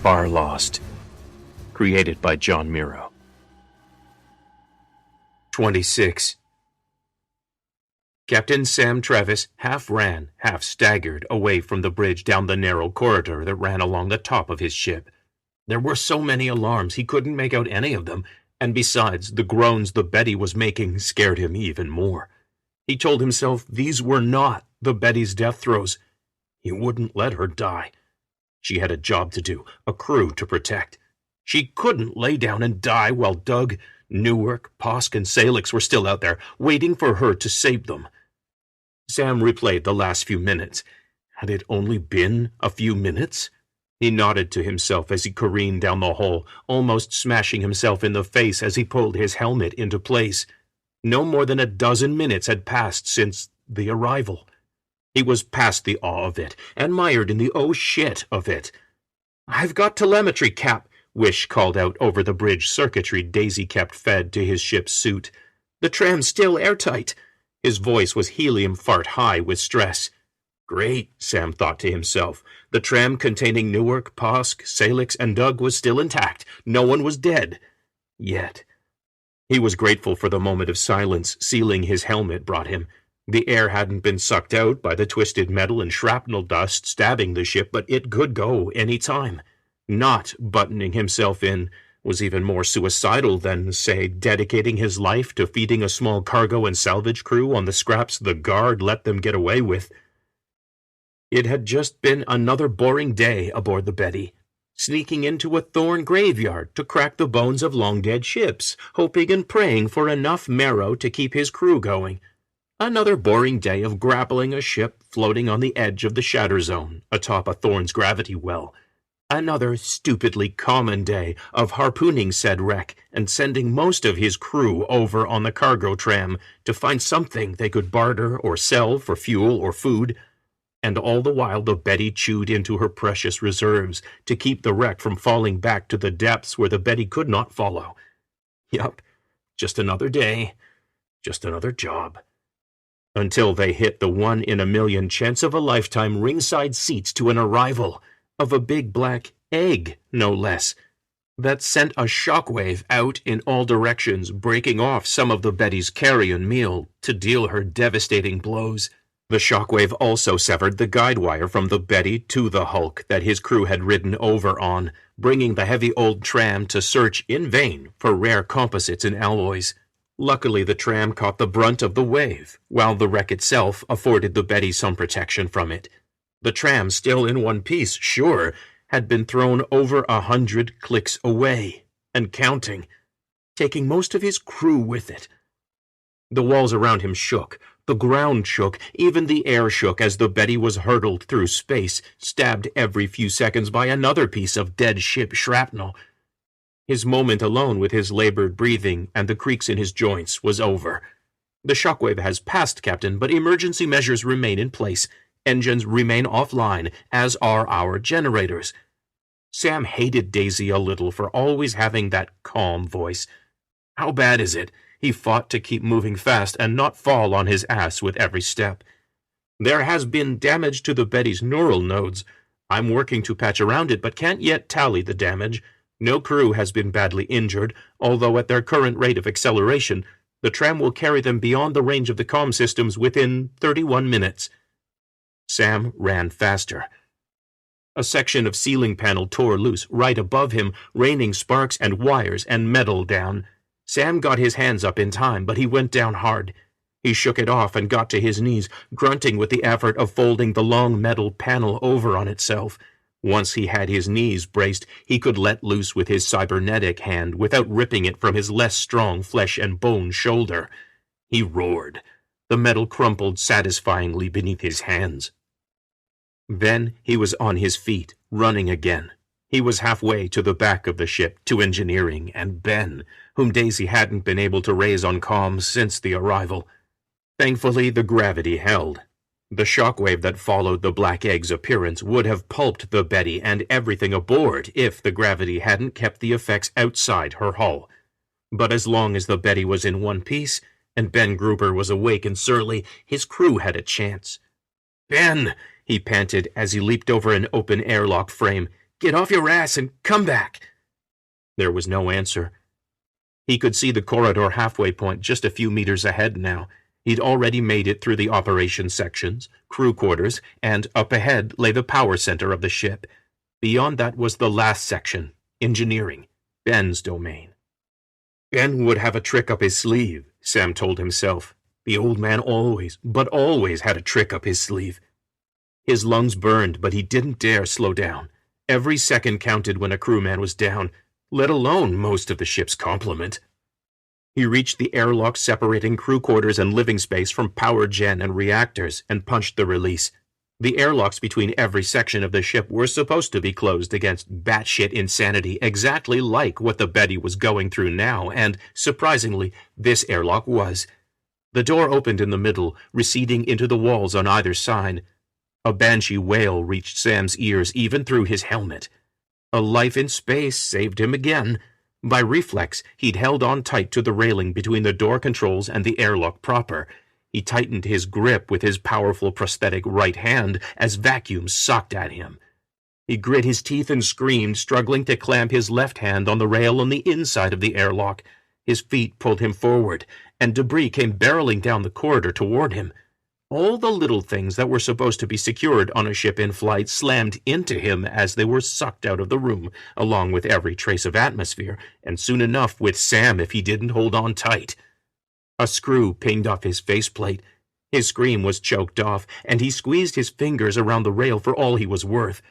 Farlost, created by John Miro. 26. Captain Sam Travis half ran, half staggered away from the bridge down the narrow corridor that ran along the top of his ship. There were so many alarms he couldn't make out any of them, and besides, the groans the Betty was making scared him even more. He told himself these were not the Betty's death throes. He wouldn't let her die. She had a job to do, a crew to protect. She couldn't lay down and die while Doug, Newark, Posk, and Salix were still out there, waiting for her to save them. Sam replayed the last few minutes. Had it only been a few minutes? He nodded to himself as he careened down the hall, almost smashing himself in the face as he pulled his helmet into place. No more than a dozen minutes had passed since the arrival. He was past the awe of it, and mired in the oh shit of it. "I've got telemetry, Cap," Wish called out over the bridge circuitry Daisy kept fed to his ship's suit. "The tram's still airtight." His voice was helium fart high with stress. Great, Sam thought to himself. The tram containing Newark, Posk, Salix, and Doug was still intact. No one was dead. Yet. He was grateful for the moment of silence sealing his helmet brought him. The air hadn't been sucked out by the twisted metal and shrapnel dust stabbing the ship, but it could go any time. Not buttoning himself in was even more suicidal than, say, dedicating his life to feeding a small cargo and salvage crew on the scraps the guard let them get away with. It had just been another boring day aboard the Betty, sneaking into a thorn graveyard to crack the bones of long-dead ships, hoping and praying for enough marrow to keep his crew going. Another boring day of grappling a ship floating on the edge of the shatter zone atop a Thorn's gravity well. Another stupidly common day of harpooning said wreck and sending most of his crew over on the cargo tram to find something they could barter or sell for fuel or food. And all the while the Betty chewed into her precious reserves to keep the wreck from falling back to the depths where the Betty could not follow. Yup, just another day, just another job. Until they hit the 1-in-a-million chance of a lifetime ringside seats to an arrival of a big black egg, no less, that sent a shockwave out in all directions, breaking off some of the Betty's carrion meal to deal her devastating blows. The shockwave also severed the guide wire from the Betty to the Hulk that his crew had ridden over on, bringing the heavy old tram to search in vain for rare composites and alloys. Luckily, the tram caught the brunt of the wave, while the wreck itself afforded the Betty some protection from it. The tram, still in one piece, sure, had been thrown over 100 clicks away, and counting, taking most of his crew with it. The walls around him shook, the ground shook, even the air shook as the Betty was hurtled through space, stabbed every few seconds by another piece of dead ship shrapnel. His moment alone with his labored breathing and the creaks in his joints was over. The shockwave has passed, Captain, but emergency measures remain in place. Engines remain offline, as are our generators. Sam hated Daisy a little for always having that calm voice. How bad is it? He fought to keep moving fast and not fall on his ass with every step. There has been damage to the Betty's neural nodes. I'm working to patch around it, but can't yet tally the damage. No crew has been badly injured, although at their current rate of acceleration, the tram will carry them beyond the range of the comm systems within 31 minutes. Sam ran faster. A section of ceiling panel tore loose right above him, raining sparks and wires and metal down. Sam got his hands up in time, but he went down hard. He shook it off and got to his knees, grunting with the effort of folding the long metal panel over on itself. Once he had his knees braced, he could let loose with his cybernetic hand without ripping it from his less strong flesh and bone shoulder. He roared. The metal crumpled satisfyingly beneath his hands. Then he was on his feet, running again. He was halfway to the back of the ship, to engineering, and Ben, whom Daisy hadn't been able to raise on comms since the arrival. Thankfully, the gravity held. The shockwave that followed the Black Egg's appearance would have pulped the Betty and everything aboard if the gravity hadn't kept the effects outside her hull. But as long as the Betty was in one piece, and Ben Gruber was awake and surly, his crew had a chance. "Ben!" he panted as he leaped over an open airlock frame. Get off your ass and come back." There was no answer. He could see the corridor halfway point just a few meters ahead now. He'd already made it through the operations sections, crew quarters, and up ahead lay the power center of the ship. Beyond that was the last section, engineering, Ben's domain. Ben would have a trick up his sleeve, Sam told himself. The old man always, but always had a trick up his sleeve. His lungs burned, but he didn't dare slow down. Every second counted when a crewman was down, let alone most of the ship's complement. He reached the airlock separating crew quarters and living space from power gen and reactors and punched the release. The airlocks between every section of the ship were supposed to be closed against batshit insanity, exactly like what the Betty was going through now, and, surprisingly, this airlock was. The door opened in the middle, receding into the walls on either side. A banshee wail reached Sam's ears even through his helmet. A life in space saved him again. By reflex, he'd held on tight to the railing between the door controls and the airlock proper. He tightened his grip with his powerful prosthetic right hand as vacuum sucked at him. He grit his teeth and screamed, struggling to clamp his left hand on the rail on the inside of the airlock. His feet pulled him forward, and debris came barreling down the corridor toward him. All the little things that were supposed to be secured on a ship in flight slammed into him as they were sucked out of the room, along with every trace of atmosphere, and soon enough with Sam if he didn't hold on tight. A screw pinged off his faceplate. His scream was choked off, and he squeezed his fingers around the rail for all he was worth.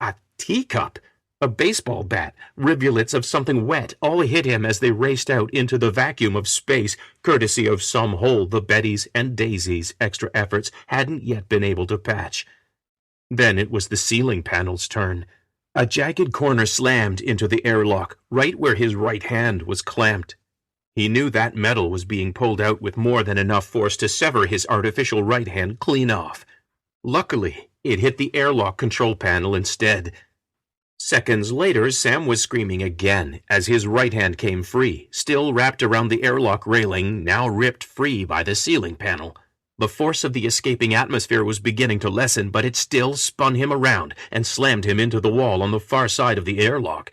A teacup, a baseball bat, rivulets of something wet all hit him as they raced out into the vacuum of space, courtesy of some hole the Betty's and Daisy's extra efforts hadn't yet been able to patch. Then it was the ceiling panel's turn. A jagged corner slammed into the airlock, right where his right hand was clamped. He knew that metal was being pulled out with more than enough force to sever his artificial right hand clean off. Luckily, it hit the airlock control panel instead. Seconds later, Sam was screaming again as his right hand came free, still wrapped around the airlock railing, now ripped free by the ceiling panel. The force of the escaping atmosphere was beginning to lessen, but it still spun him around and slammed him into the wall on the far side of the airlock.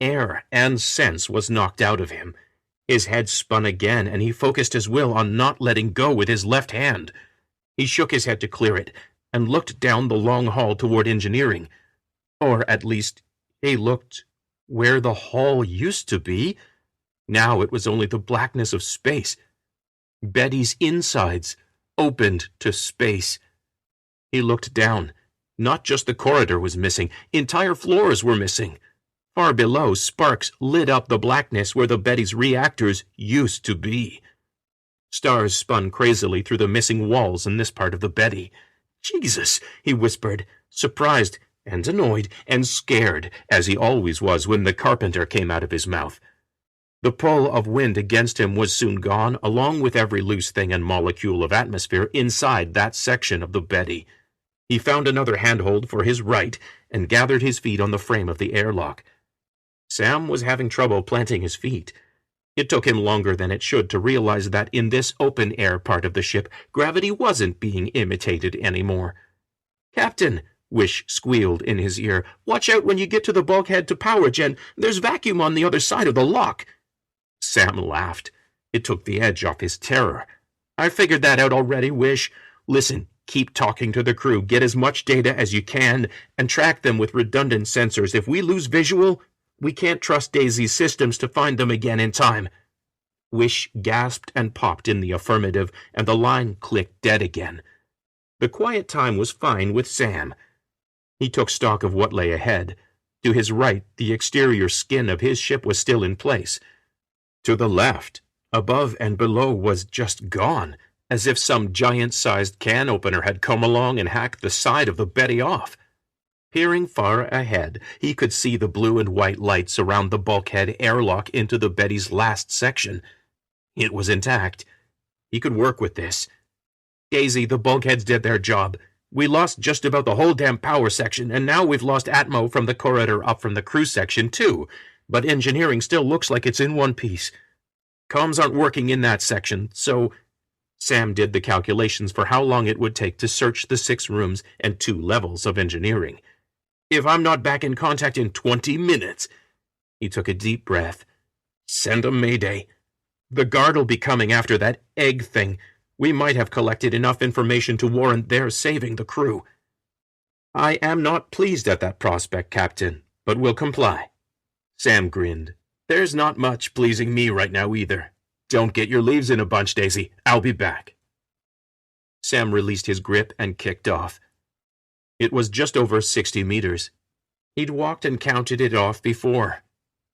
Air and sense was knocked out of him. His head spun again, and he focused his will on not letting go with his left hand. He shook his head to clear it, and looked down the long hall toward engineering. Or, at least, he looked where the hall used to be. Now it was only the blackness of space. Betty's insides opened to space. He looked down. Not just the corridor was missing, entire floors were missing. Far below, sparks lit up the blackness where the Betty's reactors used to be. Stars spun crazily through the missing walls in this part of the Betty. "Jesus," he whispered, surprised and annoyed and scared, as he always was when the carpenter came out of his mouth. The pull of wind against him was soon gone, along with every loose thing and molecule of atmosphere inside that section of the Betty. He found another handhold for his right and gathered his feet on the frame of the airlock. Sam was having trouble planting his feet. It took him longer than it should to realize that in this open-air part of the ship, gravity wasn't being imitated anymore. "Captain," Wish squealed in his ear, "watch out when you get to the bulkhead to power gen. There's vacuum on the other side of the lock." Sam laughed. It took the edge off his terror. "I figured that out already, Wish. Listen, keep talking to the crew, get as much data as you can, and track them with redundant sensors. If we lose visual, we can't trust Daisy's systems to find them again in time." Wish gasped and popped in the affirmative, and the line clicked dead again. The quiet time was fine with Sam. He took stock of what lay ahead. To his right, the exterior skin of his ship was still in place. To the left, above and below, was just gone, as if some giant-sized can opener had come along and hacked the side of the Betty off. Peering far ahead, he could see the blue and white lights around the bulkhead airlock into the Betty's last section. It was intact. He could work with this. "Daisy, the bulkheads did their job. We lost just about the whole damn power section, and now we've lost Atmo from the corridor up from the crew section, too. But engineering still looks like it's in one piece. Comms aren't working in that section, so—" Sam did the calculations for how long it would take to search the 6 rooms and 2 levels of engineering. If I'm not back in contact in 20 minutes... He took a deep breath. Send a mayday. The guard'll be coming after that egg thing. We might have collected enough information to warrant their saving the crew. I am not pleased at that prospect, Captain, but will comply. Sam grinned. There's not much pleasing me right now either. Don't get your leaves in a bunch, Daisy. I'll be back. Sam released his grip and kicked off. It was just over 60 meters. He'd walked and counted it off before.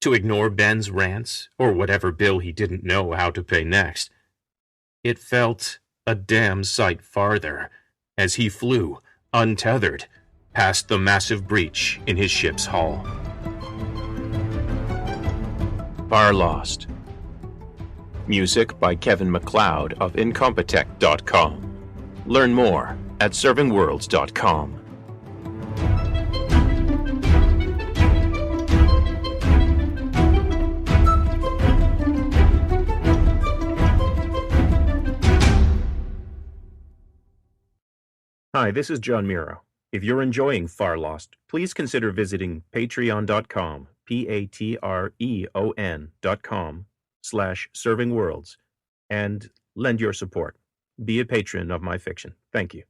To ignore Ben's rants, or whatever bill he didn't know how to pay next. It felt a damn sight farther as he flew, untethered, past the massive breach in his ship's hull. Farlost. Music by Kevin MacLeod of Incompetech.com. Learn more at servingworlds.com. Hi, this is John Miro. If you're enjoying Farlost, please consider visiting patreon.com, patreon.com/servingworlds, and lend your support. Be a patron of my fiction. Thank you.